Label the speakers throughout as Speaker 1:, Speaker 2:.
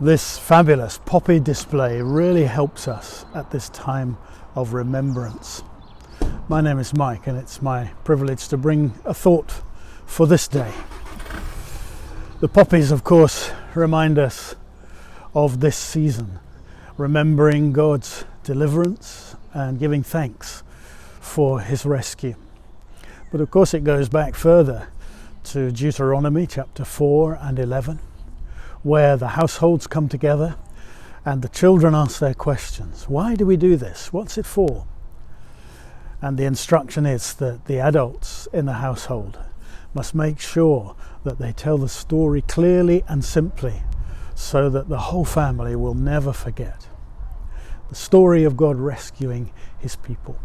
Speaker 1: This fabulous poppy display really helps us at this time of remembrance. My name is Mike, and it's my privilege to bring a thought for this day. The poppies, of course, remind us of this season, remembering God's deliverance and giving thanks for his rescue. But of course it goes back further to Deuteronomy chapter 4 and 11, where the households come together and the children ask their questions. Why do we do this? What's it for? And the instruction is that the adults in the household must make sure that they tell the story clearly and simply so that the whole family will never forget the story of God rescuing his people.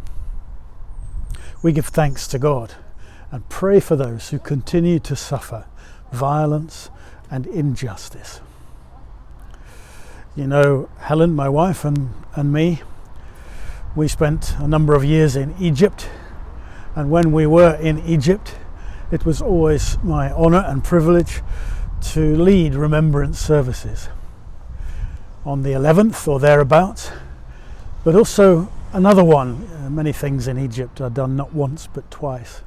Speaker 1: We give thanks to God and pray for those who continue to suffer violence and injustice. You know, Helen, my wife, and me, we spent a number of years in Egypt, and when we were in Egypt, it was always my honour and privilege to lead remembrance services on the 11th or thereabouts, but also another one. Many things in Egypt are done not once but twice.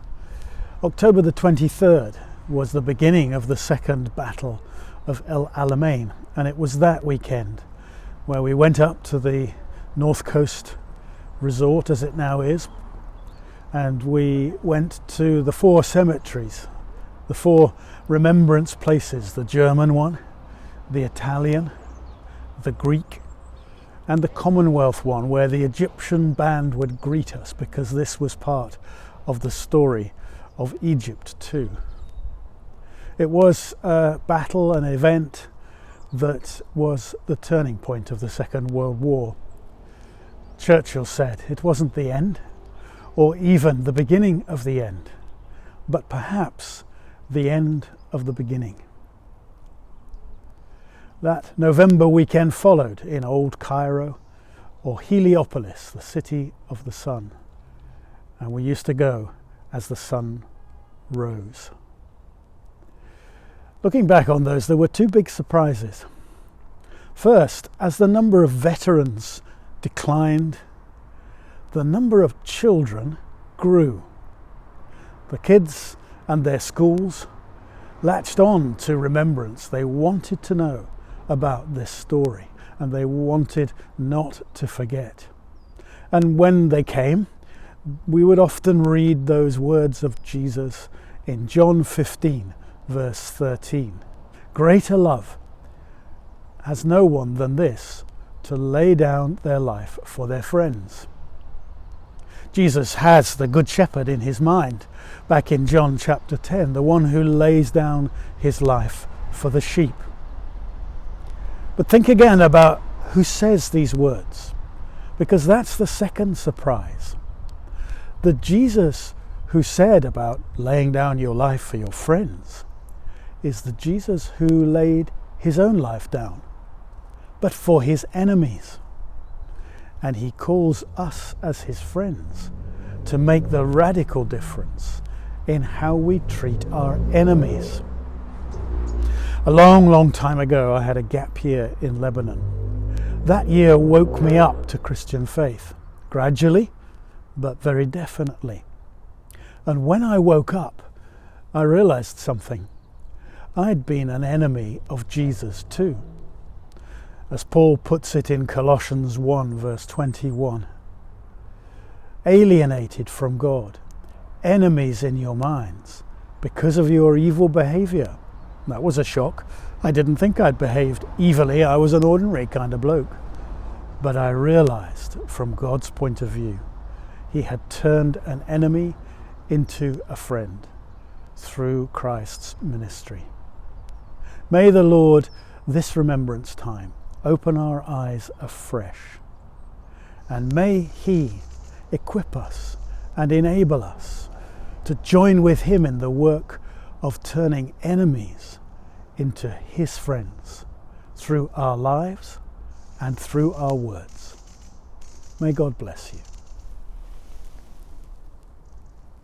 Speaker 1: October the 23rd was the beginning of the second battle of El Alamein, and it was that weekend where we went up to the North Coast resort, as it now is, and we went to the 4 cemeteries, the 4 remembrance places, the German one, the Italian, the Greek, and the Commonwealth one, where the Egyptian band would greet us, because this was part of the story of Egypt too. It was a battle, an event that was the turning point of the Second World War. Churchill said it wasn't the end, or even the beginning of the end, but perhaps the end of the beginning. That November weekend followed in Old Cairo, or Heliopolis, the city of the sun, and we used to go as the sun rose. Looking back on those, there were 2 big surprises. First, as the number of veterans declined, the number of children grew. The kids and their schools latched on to remembrance. They wanted to know about this story, and they wanted not to forget. And when they came, we would often read those words of Jesus in John 15, verse 13. Greater love has no one than this, to lay down their life for their friends. Jesus has the Good Shepherd in his mind, back in John chapter 10, the one who lays down his life for the sheep. But think again about who says these words, because that's the second surprise. The Jesus who said about laying down your life for your friends is the Jesus who laid his own life down, but for his enemies. And he calls us as his friends to make the radical difference in how we treat our enemies. A long time ago, I had a gap year in Lebanon. That year woke me up to Christian faith, gradually, but very definitely. And when I woke up, I realized something. I'd been an enemy of Jesus too. As Paul puts it in Colossians 1, verse 21, alienated from God, enemies in your minds because of your evil behavior. That was a shock. I didn't think I'd behaved evilly. I was an ordinary kind of bloke. But I realized from God's point of view, he had turned an enemy into a friend through Christ's ministry. May the Lord, this remembrance time, open our eyes afresh, and may he equip us and enable us to join with him in the work of turning enemies into his friends through our lives and through our words. May God bless you.